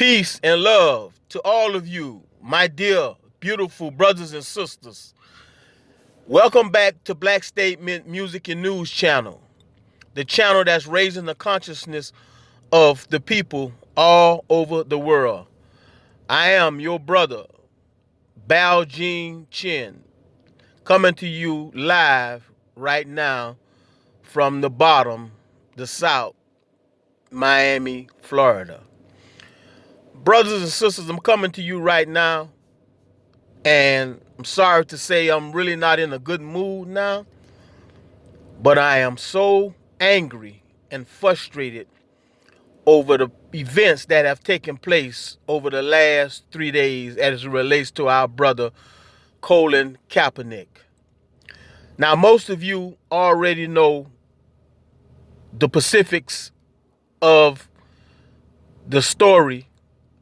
Peace and love to all of you, my dear, beautiful brothers and sisters. Welcome back to Black Statement Music and News Channel, the channel that's raising the consciousness of the people all over the world. I am your brother, Bao Jing Chin, coming to you live right now from the bottom, the South, Miami, Florida. Brothers and sisters, I'm coming to you right now, and I'm sorry to say I'm really not in a good mood now, but I am so angry and frustrated over the events that have taken place over the last 3 days as it relates to our brother Colin Kaepernick. Now, most of you already know the specifics of the story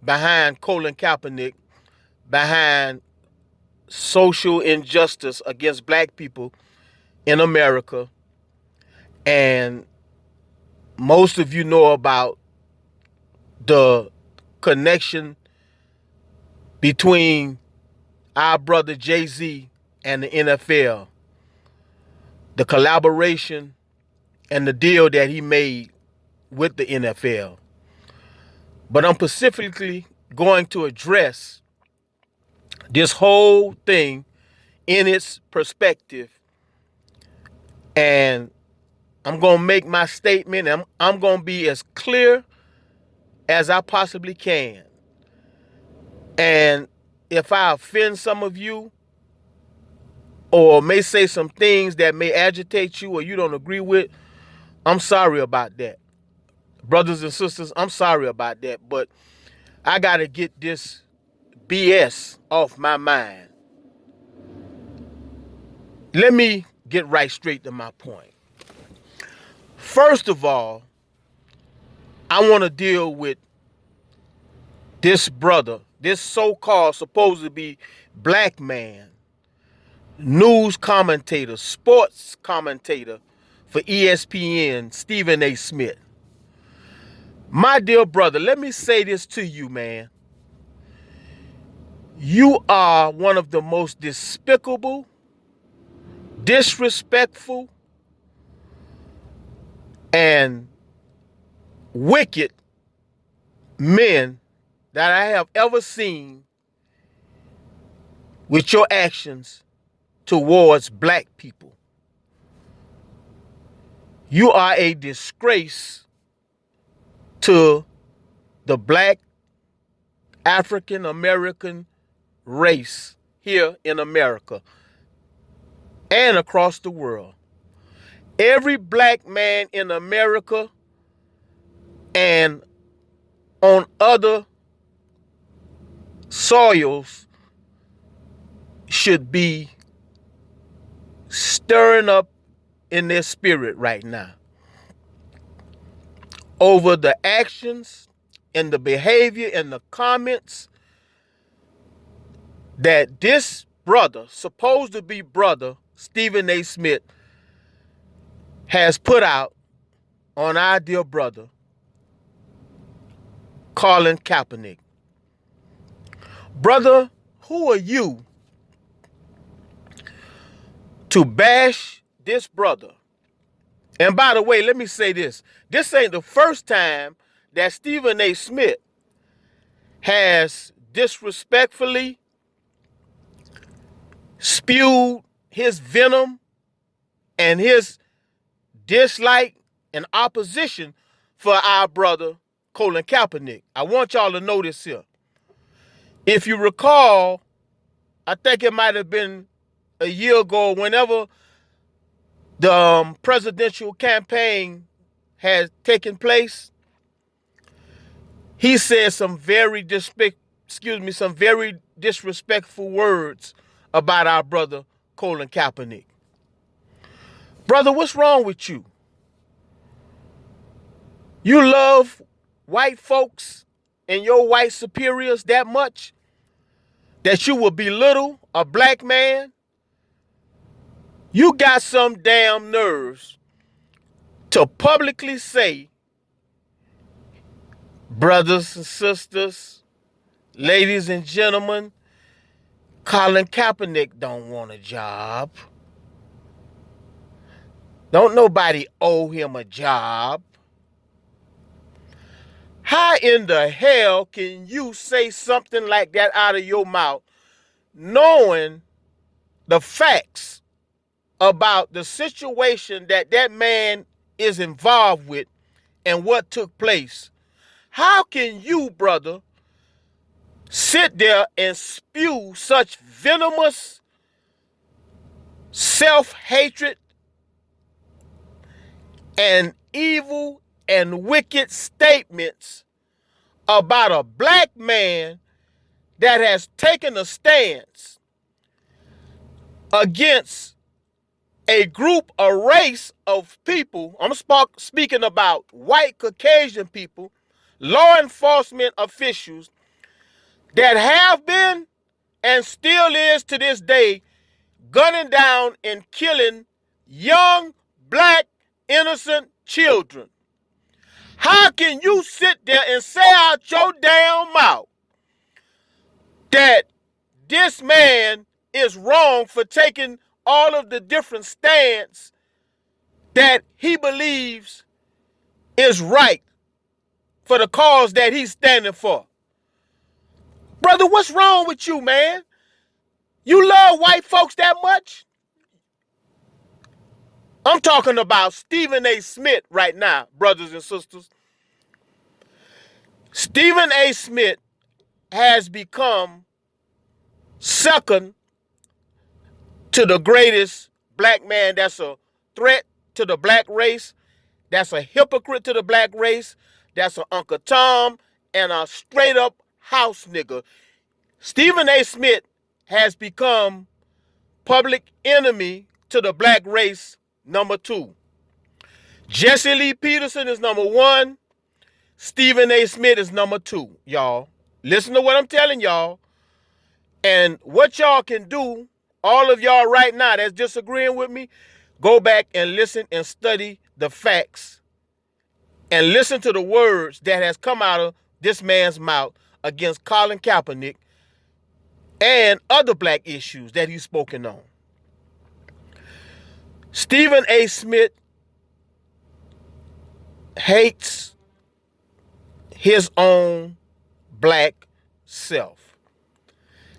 behind Colin Kaepernick, behind social injustice against black people in America. And most of you know about the connection between our brother Jay-Z and the NFL, the collaboration and the deal that he made with the NFL. But I'm specifically going to address this whole thing in its perspective, and I'm going to make my statement. I'm going to be as clear as I possibly can. And if I offend some of you or may say some things that may agitate you or you don't agree with, I'm sorry about that. Brothers and sisters, I'm sorry about that. But I got to get this BS off my mind. Let me get right straight to my point. First of all, I want to deal with this brother, this so-called supposed to be black man, news commentator, sports commentator for ESPN, Stephen A. Smith. My dear brother, let me say this to you, man. You are one of the most despicable, disrespectful, and wicked men that I have ever seen with your actions towards black people. You are a disgrace to the black African American race here in America and across the world. Every black man in America and on other soils should be stirring up in their spirit right now over the actions and the behavior and the comments that this brother, supposed to be brother, Stephen A. Smith, has put out on our dear brother, Colin Kaepernick. Brother, who are you to bash this brother? And by the way, let me say this. This ain't the first time that Stephen A. Smith has disrespectfully spewed his venom and his dislike and opposition for our brother Colin Kaepernick. I want y'all to know this here. If you recall, I think it might have been a year ago, whenever the presidential campaign has taken place, he said some very disrespectful words about our brother Colin Kaepernick. Brother, what's wrong with you? You love white folks and your white superiors that much that you will belittle a black man? You got some damn nerves to publicly say Brothers and sisters, ladies and gentlemen, Colin Kaepernick don't want a job. Don't nobody owe him a job. How in the hell can you say something like that out of your mouth, knowing the facts about the situation that that man is involved with and what took place? How can you, brother, sit there and spew such venomous self-hatred and evil and wicked statements about a black man that has taken a stance against a group, a race of people? I'm speaking about white Caucasian people, law enforcement officials that have been and still is to this day gunning down and killing young black innocent children. How can you sit there and say out your damn mouth that this man is wrong for taking all of the different stands that he believes is right for the cause that he's standing for? Brother, what's wrong with you, man? You love white folks that much? I'm talking about Stephen A. Smith right now, brothers and sisters. Stephen A. Smith has become second to the greatest black man that's a threat to the black race, that's a hypocrite to the black race, that's an Uncle Tom, and a straight up house nigga. Stephen A. Smith has become public enemy to the black race number 2. Jesse Lee Peterson is number 1. Stephen A. Smith is number 2, y'all. Listen to what I'm telling y'all. And what y'all can do, all of y'all right now that's disagreeing with me, go back and listen and study the facts and listen to the words that has come out of this man's mouth against Colin Kaepernick and other black issues that he's spoken on. Stephen A. Smith hates his own black self.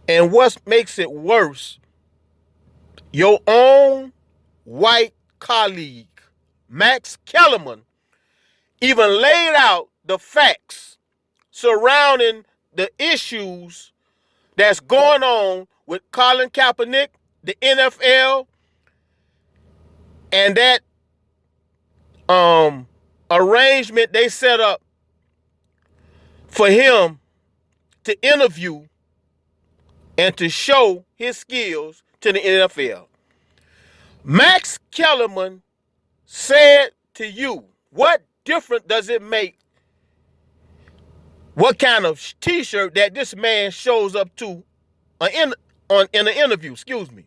And what makes it worse, your own white colleague, Max Kellerman, even laid out the facts surrounding the issues that's going on with Colin Kaepernick, the NFL, and that arrangement they set up for him to interview and to show his skills to the NFL. Max Kellerman said to you, what difference does it make what kind of t-shirt that this man shows up to in an interview? Excuse me.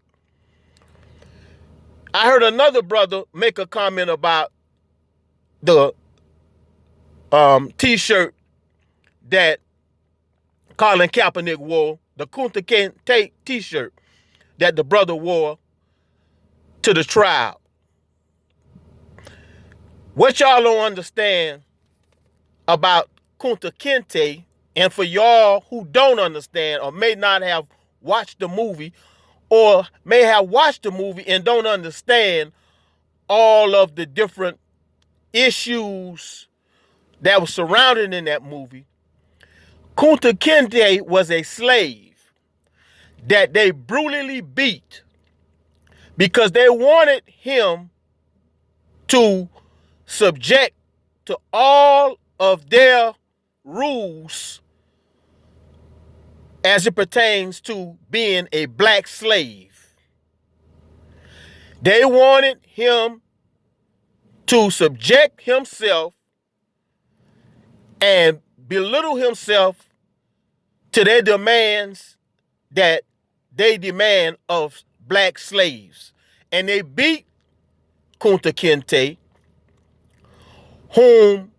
I heard another brother make a comment about the t-shirt that Colin Kaepernick wore, the Kunta Kinte t-shirt that the brother wore to the trial. What y'all don't understand about Kunta Kinte, and for y'all who don't understand or may not have watched the movie or may have watched the movie and don't understand all of the different issues that were surrounded in that movie, Kunta Kinte was a slave that they brutally beat because they wanted him to subject to all of their rules as it pertains to being a black slave. They wanted him to subject himself and belittle himself to their demands that they demand of black slaves. And they beat Kunta Kinte, whom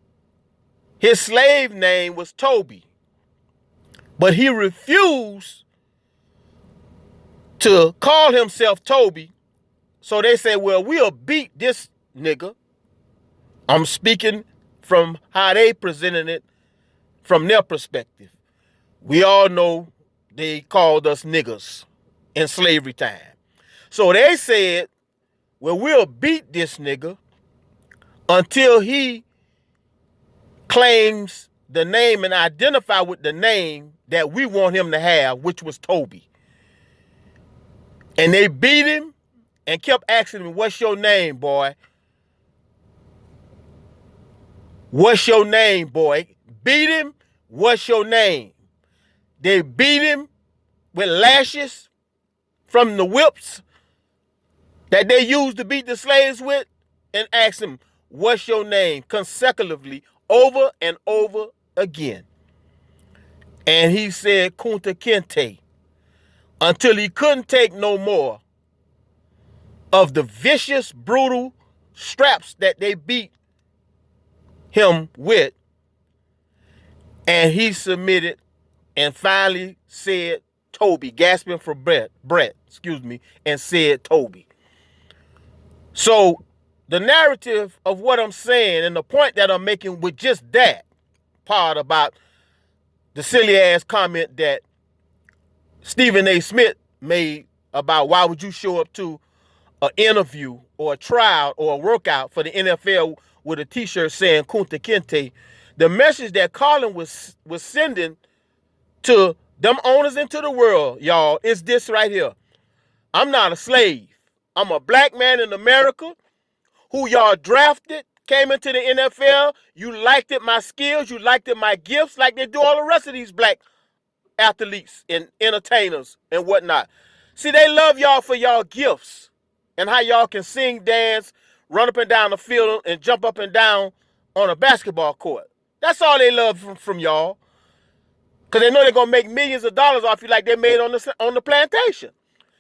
His slave name was Toby. But he refused to call himself Toby. So they said, well, we'll beat this nigga. I'm speaking from how they presented it from their perspective. We all know they called us niggers in slavery time. So they said, well, we'll beat this nigga until he claims the name and identify with the name that we want him to have, which was Toby. And they beat him and kept asking him, what's your name, boy? What's your name, boy? Beat him, what's your name? They beat him with lashes from the whips that they used to beat the slaves with and asked him, what's your name? Consecutively, over and over again. And he said, Kunta Kinte, until he couldn't take no more of the vicious, brutal straps that they beat him with. And he submitted and finally said Toby, gasping for breath, and said Toby. So the narrative of what I'm saying and the point that I'm making with just that part about the silly ass comment that Stephen A. Smith made about why would you show up to an interview or a trial or a workout for the NFL with a t-shirt saying Kunta Kinte, the message that Colin was sending to them owners into the world, y'all, is this right here. I'm not a slave. I'm a black man in America who y'all drafted, came into the NFL. You liked it, my skills. You liked it, my gifts, like they do all the rest of these black athletes and entertainers and whatnot. See, they love y'all for y'all gifts and how y'all can sing, dance, run up and down the field and jump up and down on a basketball court. That's all they love from y'all. Because they know they're going to make millions of dollars off you like they made on the plantation.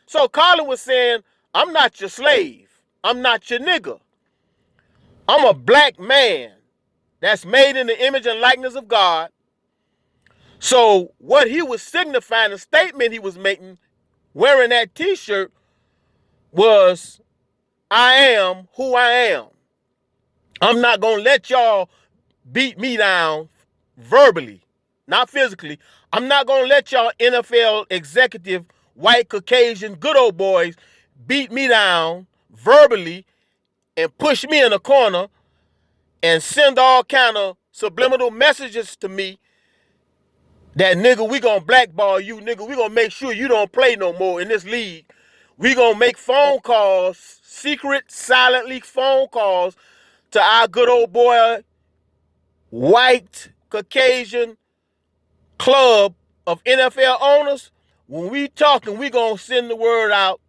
So Colin was saying, I'm not your slave. I'm not your nigga. I'm a black man that's made in the image and likeness of God. So what he was signifying, the statement he was making, wearing that t-shirt, was, I am who I am. I'm not going to let y'all beat me down verbally, not physically. I'm not going to let y'all NFL executive, white, Caucasian, good old boys beat me down verbally and push me in a corner and send all kind of subliminal messages to me that, nigga, we gonna blackball you, nigga. We gonna make sure you don't play no more in this league. We gonna make phone calls, secret, silently phone calls to our good old boy, white, Caucasian club of NFL owners. When we talking, we gonna send the word out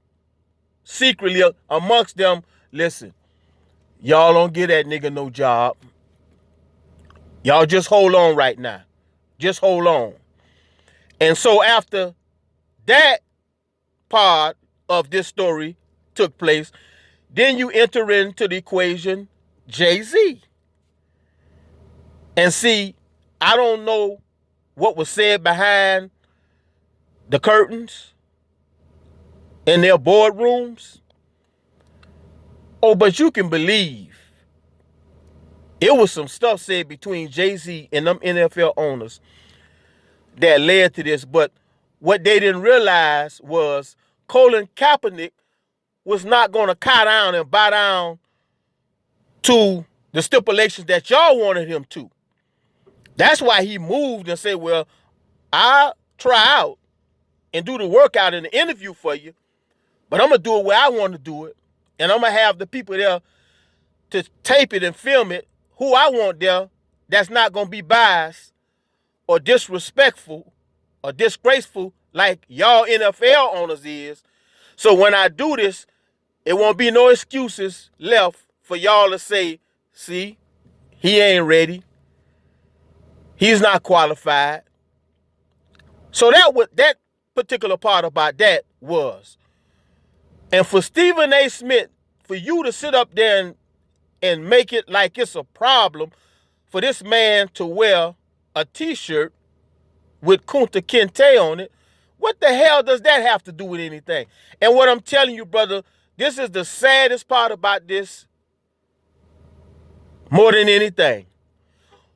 secretly amongst them. Listen, y'all don't get that nigga no job. Y'all just hold on right now. Just hold on. And so after that part of this story took place, then you enter into the equation Jay-Z. And see, I don't know what was said behind the curtains in their boardrooms. Oh, but you can believe it was some stuff said between Jay-Z and them NFL owners that led to this. But what they didn't realize was Colin Kaepernick was not going to cow down and bow down to the stipulations that y'all wanted him to. That's why he moved and said, well, I'll try out and do the workout and the interview for you, but I'm going to do it where I want to do it. And I'm going to have the people there to tape it and film it who I want there that's not going to be biased or disrespectful or disgraceful like y'all NFL owners is. So when I do this, it won't be no excuses left for y'all to say, see, he ain't ready. He's not qualified. So that particular part about that was. And for Stephen A. Smith, for you to sit up there and make it like it's a problem for this man to wear a t-shirt with Kunta Kinte on it, what the hell does that have to do with anything? And what I'm telling you, brother, this is the saddest part about this more than anything.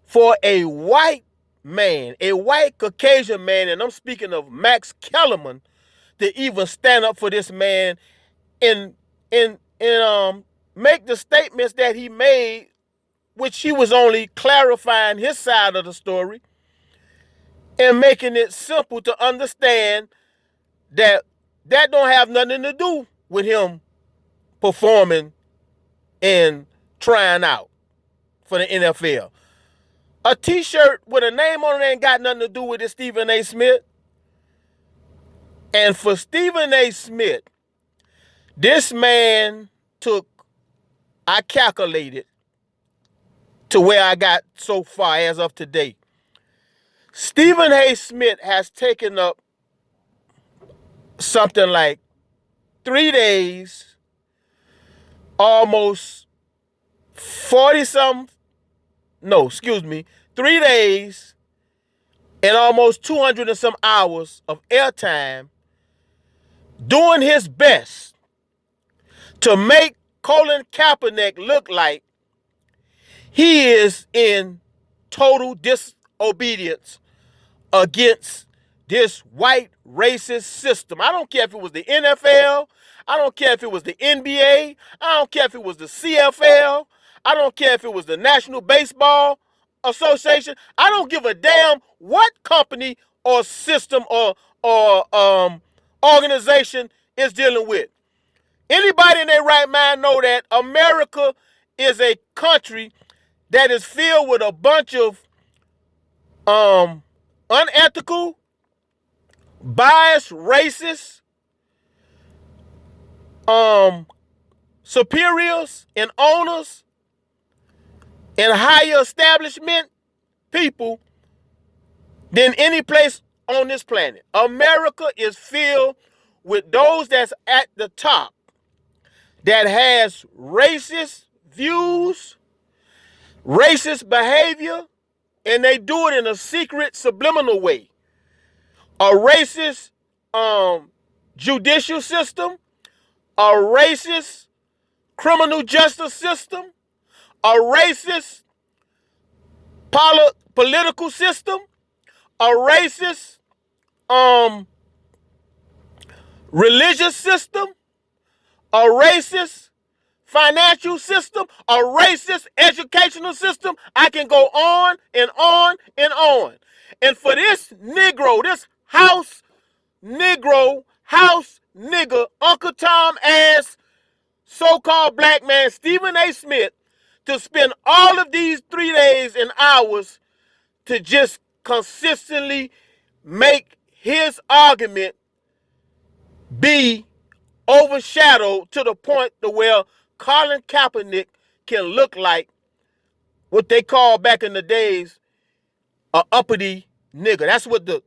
For a white man, a white Caucasian man, and I'm speaking of Max Kellerman, to even stand up for this man and make the statements that he made, which he was only clarifying his side of the story and making it simple to understand that that don't have nothing to do with him performing and trying out for the NFL. A t-shirt with a name on it ain't got nothing to do with it, Stephen A. Smith. And for Stephen A. Smith, this man took, I calculated to where I got so far as of today. Stephen A. Smith has taken up something like 3 days, almost 40-something, 3 days and almost 200 and some hours of airtime doing his best to make Colin Kaepernick look like he is in total disobedience against this white racist system. I don't care if it was the NFL. I don't care if it was the NBA. I don't care if it was the CFL. I don't care if it was the National Baseball Association. I don't give a damn what company or system or organization is dealing with. Anybody in their right mind know that America is a country that is filled with a bunch of unethical, biased, racist, superiors and owners and higher establishment people than any place on this planet. America is filled with those that's at the top that has racist views, racist behavior, and they do it in a secret, subliminal way. A racist judicial system, a racist criminal justice system, a racist political system, a racist religious system, a racist financial system, a racist educational system. I can go on and on and on. And for this Negro, this house Negro, house nigger, Uncle Tom ass, so-called black man, Stephen A. Smith, to spend all of these 3 days and hours to just consistently make his argument be overshadowed to the point to where Colin Kaepernick can look like what they called back in the days a uppity nigger. That's what the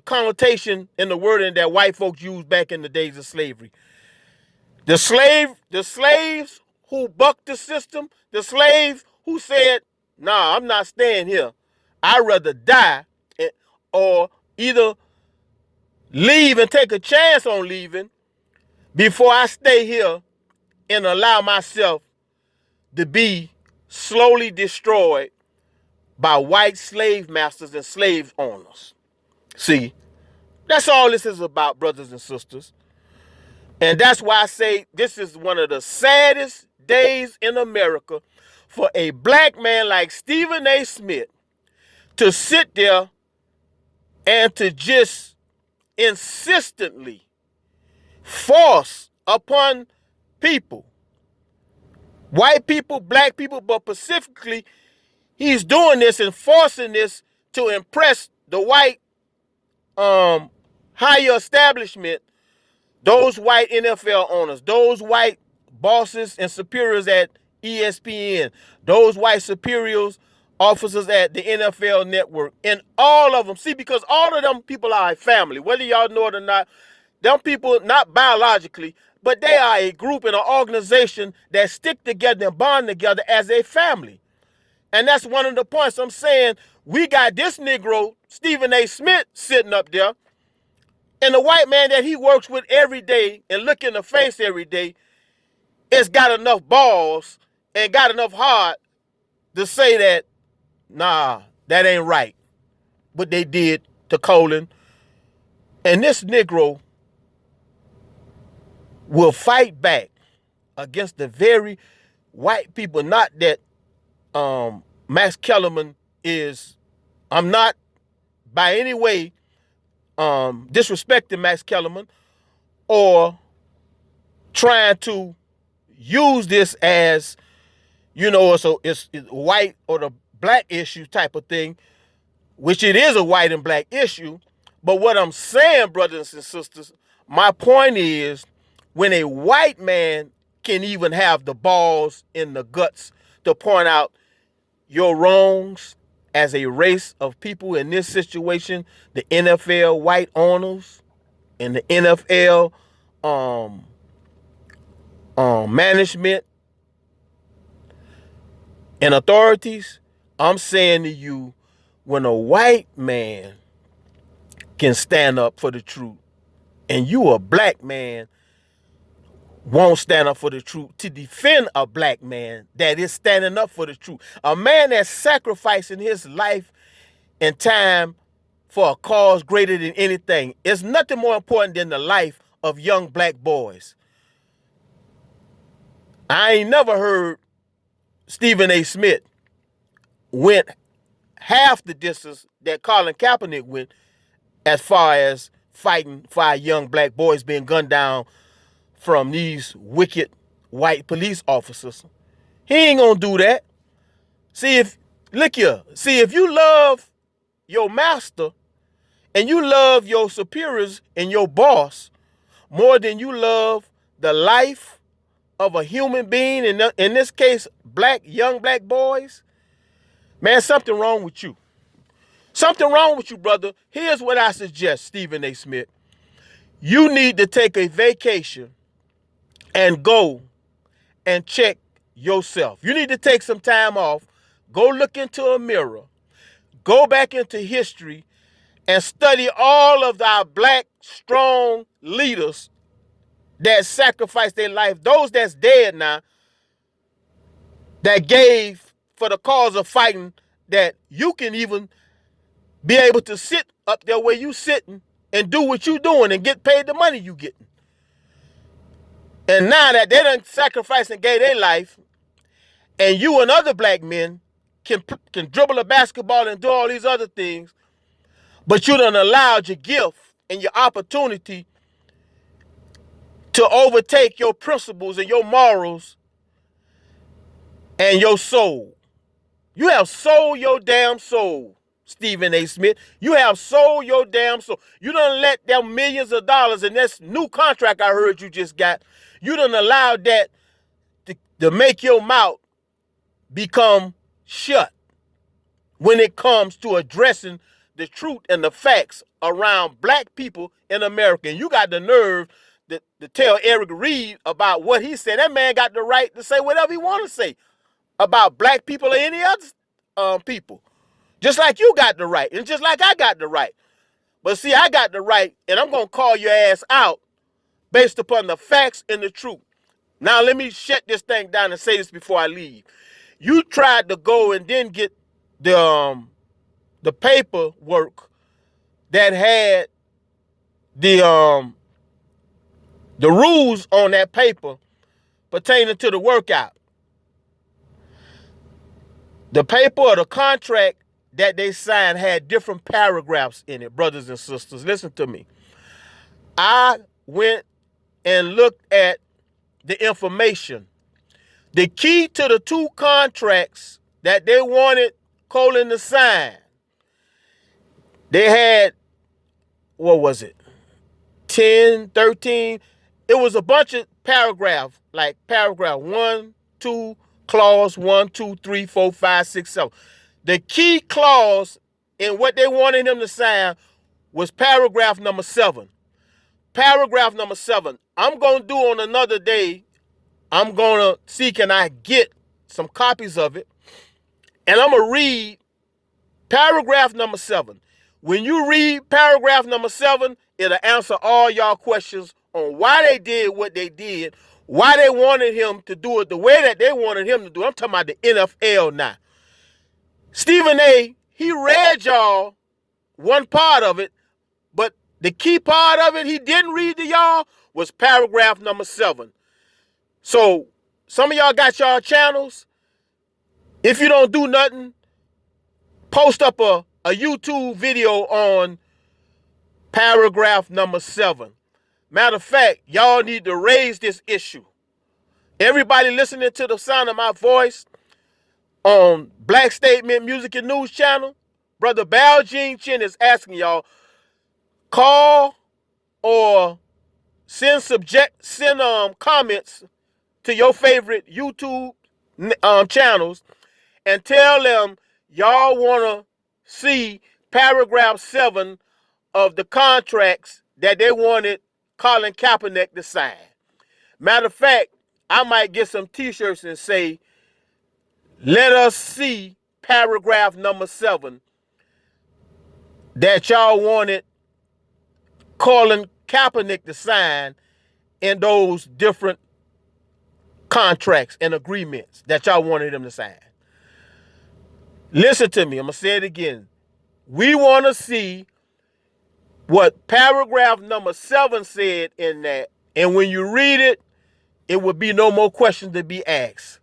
connotation and the wording that white folks used back in the days of slavery. The slaves who bucked the system, the slaves who said, nah, I'm not staying here. I'd rather die or either leave and take a chance on leaving before I stay here and allow myself to be slowly destroyed by white slave masters and slave owners. See, that's all this is about, brothers and sisters. And that's why I say this is one of the saddest days in America for a black man like Stephen A. Smith to sit there and to just insistently force upon people, white people, black people, but specifically, he's doing this and forcing this to impress the white higher establishment, those white NFL owners, those white bosses and superiors at ESPN, those white superiors, officers at the NFL Network, and all of them. See, because all of them people are a family, whether y'all know it or not. Them people, not biologically, but they are a group and an organization that stick together and bond together as a family. And that's one of the points I'm saying. We got this Negro, Stephen A. Smith, sitting up there, and the white man that he works with every day and look in the face every day has got enough balls and got enough heart to say that, nah, that ain't right, what they did to Colin. And this Negro will fight back against the very white people. Not that Max Kellerman is, I'm not by any way disrespecting Max Kellerman or trying to use this as, it's white or the black issue type of thing, which it is a white and black issue. But what I'm saying, brothers and sisters, my point is, when a white man can even have the balls and the guts to point out your wrongs as a race of people in this situation, the NFL white owners and the NFL management and authorities, I'm saying to you, when a white man can stand up for the truth and you a black man won't stand up for the truth to defend a black man that is standing up for the truth, a man that's sacrificing his life and time for a cause greater than anything. It's nothing more important than the life of young black boys. I ain't never heard Stephen A. Smith went half the distance that Colin Kaepernick went as far as fighting for our young black boys being gunned down from these wicked white police officers. He ain't gonna do that. If you love your master and you love your superiors and your boss more than you love the life of a human being, in this case, young black boys, man, something wrong with you. Something wrong with you, brother. Here's what I suggest, Stephen A. Smith. You need to take a vacation and go and check yourself. You need to take some time off, go look into a mirror, go back into history, and study all of our black, strong leaders that sacrificed their life, those that's dead now, that gave for the cause of fighting, that you can even be able to sit up there where you sitting and do what you doing and get paid the money you getting. And now that they done sacrificed and gave their life, and you and other black men can dribble a basketball and do all these other things, but you done allowed your gift and your opportunity to overtake your principles and your morals and your soul. You have sold your damn soul, Stephen A. Smith. You have sold your damn soul. You done let them millions of dollars in this new contract I heard you just got, you done allowed that to make your mouth become shut when it comes to addressing the truth and the facts around black people in America. And you got the nerve to tell Eric Reed about what he said. That man got the right to say whatever he want to say about black people or any other people. Just like you got the right, and just like I got the right. But see, I got the right, and I'm going to call your ass out based upon the facts and the truth. Now, let me shut this thing down and say this before I leave. You tried to go and then get the paperwork that had the rules on that paper pertaining to the workout. The paper or the contract that they signed had different paragraphs in it, brothers and sisters. Listen to me. I went and looked at the information. The key to the two contracts that they wanted Colin to sign, they had, what was it, 10, 13? It was a bunch of paragraphs, like paragraph 1, 2, clause 1, 2, 3, 4, 5, 6, 7. The key clause in what they wanted him to sign was paragraph number 7. Paragraph number 7. I'm going to do on another day, I'm going to see can I get some copies of it And I'm going to read paragraph number 7. When you read paragraph number 7, it'll answer all y'all questions on why they did what they did, why they wanted him to do it the way that they wanted him to do it. I'm talking about the NFL now. Stephen A., he read y'all one part of it, but the key part of it he didn't read to y'all was paragraph number 7. So some of y'all got y'all channels. If you don't do nothing, post up a YouTube video on paragraph number 7. Matter of fact, y'all need to raise this issue. Everybody listening to the sound of my voice on Black Statement Music and News Channel, Brother Bao Jing Chin is asking y'all, call or send comments to your favorite YouTube channels and tell them y'all want to see paragraph 7 of the contracts that they wanted Colin Kaepernick to sign. Matter of fact, I might get some t-shirts and say, let us see paragraph number 7 that y'all wanted Colin Kaepernick to sign in those different contracts and agreements that y'all wanted him to sign. Listen to me. I'm going to say it again. We want to see what paragraph number 7 said in that. And when you read it, it would be no more questions to be asked.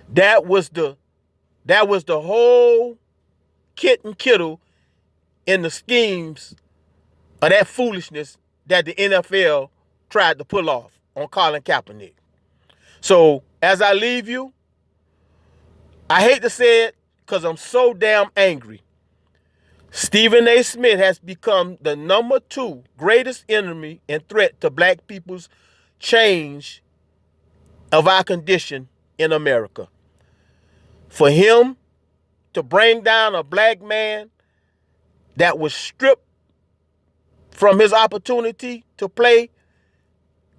That was the whole kit and kittle in the schemes of that foolishness that the NFL tried to pull off on Colin Kaepernick. So as I leave you, I hate to say it because I'm so damn angry. Stephen A. Smith has become the number 2 greatest enemy and threat to black people's change of our condition in America. For him to bring down a black man that was stripped from his opportunity to play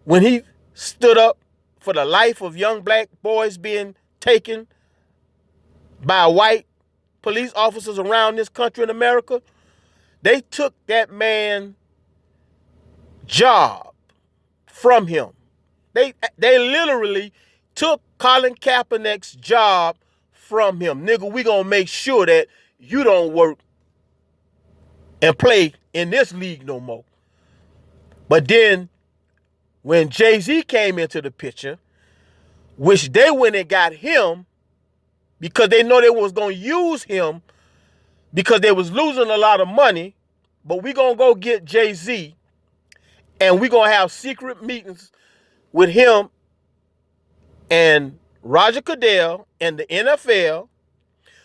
when he stood up for the life of young black boys being taken by white police officers around this country in America, they took that man's job from him. They literally took Colin Kaepernick's job from him. Nigga, we gonna make sure that you don't work and play in this league no more. But then when Jay-Z came into the picture, which they went and got him because they know they was going to use him because they was losing a lot of money, but we going to go get Jay-Z and we going to have secret meetings with him and Roger Goodell and the NFL.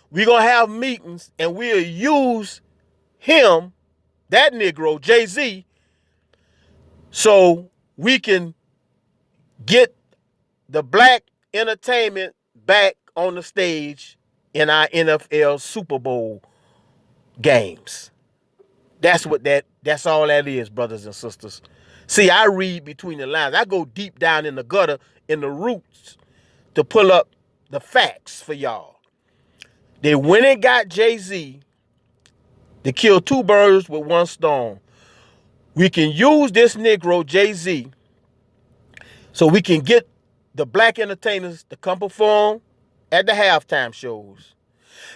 We going to have meetings and we'll use him, that Negro, Jay-Z, so we can get the black entertainment back on the stage in our NFL Super Bowl games. That's all that is, brothers and sisters. See, I read between the lines. I go deep down in the gutter, in the roots, to pull up the facts for y'all. They went and got Jay-Z to kill 2 birds with 1 stone. We can use this Negro, Jay-Z, so we can get the black entertainers to come perform at the halftime shows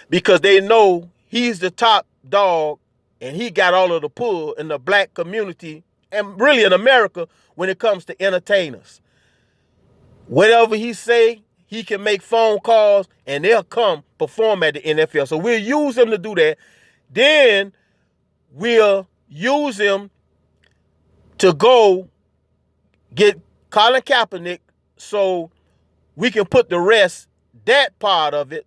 because they know he's the top dog and he got all of the pull in the black community and really in America when it comes to entertainers. Whatever he say, he can make phone calls and they'll come perform at the NFL. So we'll use him to do that. Then we'll use him to go get Colin Kaepernick so we can put the rest, that part of it,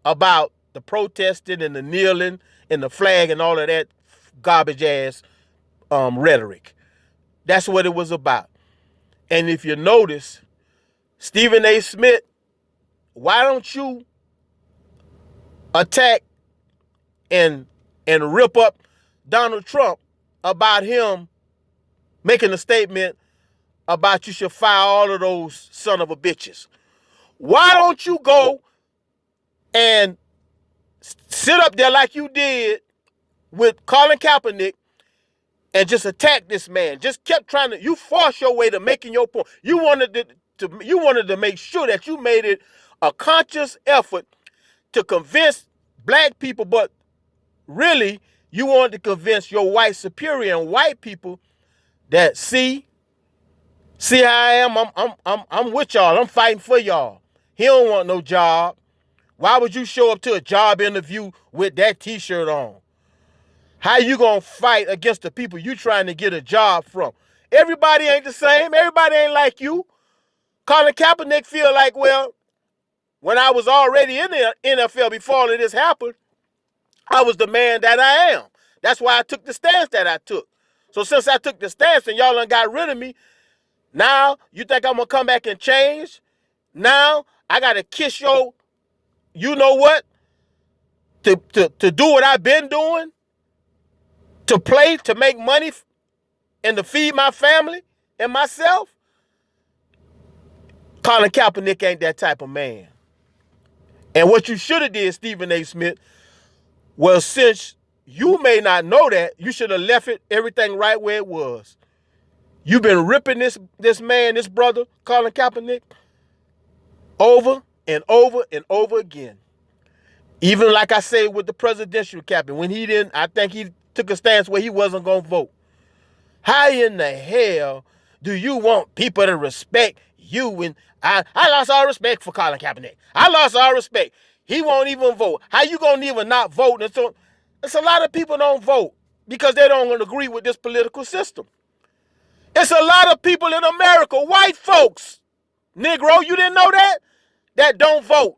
about the protesting and the kneeling and the flag and all of that garbage ass rhetoric. That's what it was about. And if you notice, Stephen A. Smith, why don't you attack and rip up Donald Trump about him making a statement about you should fire all of those son of a bitches? Why don't you go and sit up there like you did with Colin Kaepernick and just attack this man. Just kept trying to, you forced your way to making your point. You wanted to make sure that you made it a conscious effort to convince black people, but really you wanted to convince your white superior and white people that see how I am. I'm with y'all. I'm fighting for y'all. He don't want no job. Why would you show up to a job interview with that t-shirt on? How you gonna fight against the people you trying to get a job from? Everybody ain't the same. Everybody ain't like you. Colin Kaepernick feel like, well, when I was already in the NFL before all of this happened, I was the man that I am. That's why I took the stance that I took. So since I took the stance and y'all done got rid of me, now you think I'm gonna come back and change? Now I gotta kiss your, you know what? To do what I've been doing, to play, to make money, and to feed my family and myself? Colin Kaepernick ain't that type of man. And what you should have did, Stephen A. Smith, well, since you may not know that, you should have left everything right where it was. You've been ripping this man, this brother, Colin Kaepernick, over and over and over again. Even like I say with the presidential cabinet, when he didn't, I think he took a stance where he wasn't going to vote. How in the hell do you want people to respect you when I lost all respect for Colin Kaepernick? I lost all respect. He won't even vote. How you going to even not vote? And so it's a lot of people don't vote because they don't agree with this political system. It's a lot of people in America, white folks, Negro, you didn't know that don't vote.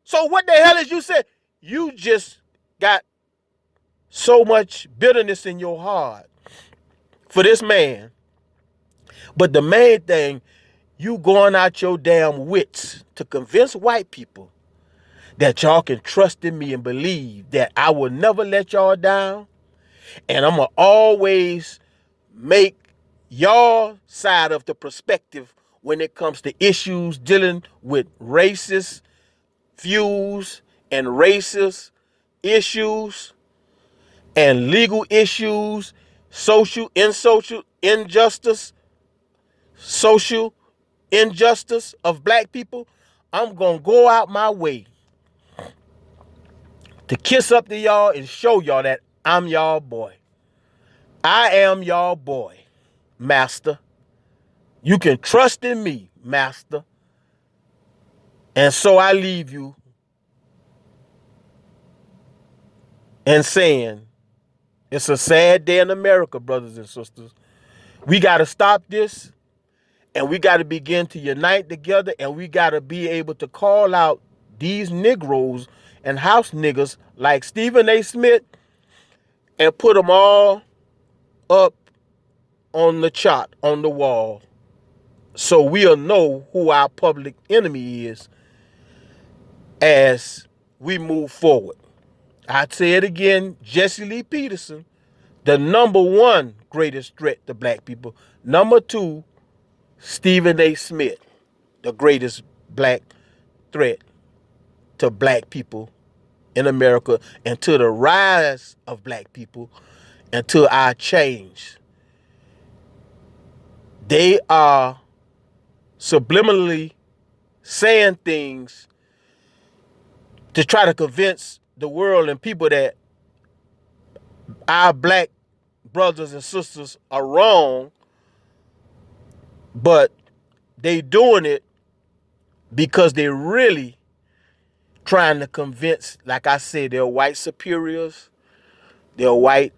So what the hell is you saying? You just got so much bitterness in your heart for this man. But the main thing, you going out your damn wits to convince white people that y'all can trust in me and believe that I will never let y'all down. And I'm going to always make y'all side of the perspective when it comes to issues dealing with racist views and racist issues and legal issues, social injustice, social injustice of black people. I'm going to go out my way to kiss up to y'all and show y'all that I'm y'all boy. I am y'all boy, master. You can trust in me, master. And so I leave you and saying, it's a sad day in America, brothers and sisters. We got to stop this, and we got to begin to unite together, and we got to be able to call out these Negroes and house niggas like Stephen A. Smith and put them all up on the chart, on the wall, so we'll know who our public enemy is as we move forward. I'd say it again, Jesse Lee Peterson, the number one greatest threat to black people. Number two, Stephen A. Smith, the greatest black threat to black people in America and to the rise of black people and to our change. They are subliminally saying things to try to convince the world and people that our black brothers and sisters are wrong, but they doing it because they really trying to convince, like I said, their white superiors, their white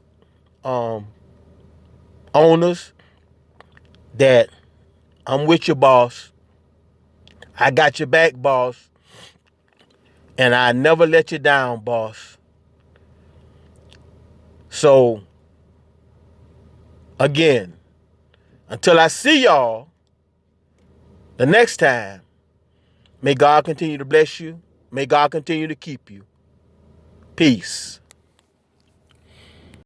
owners that I'm with you, boss. I got your back, boss. And I never let you down, boss. So, again, until I see y'all the next time, may God continue to bless you. May God continue to keep you. Peace.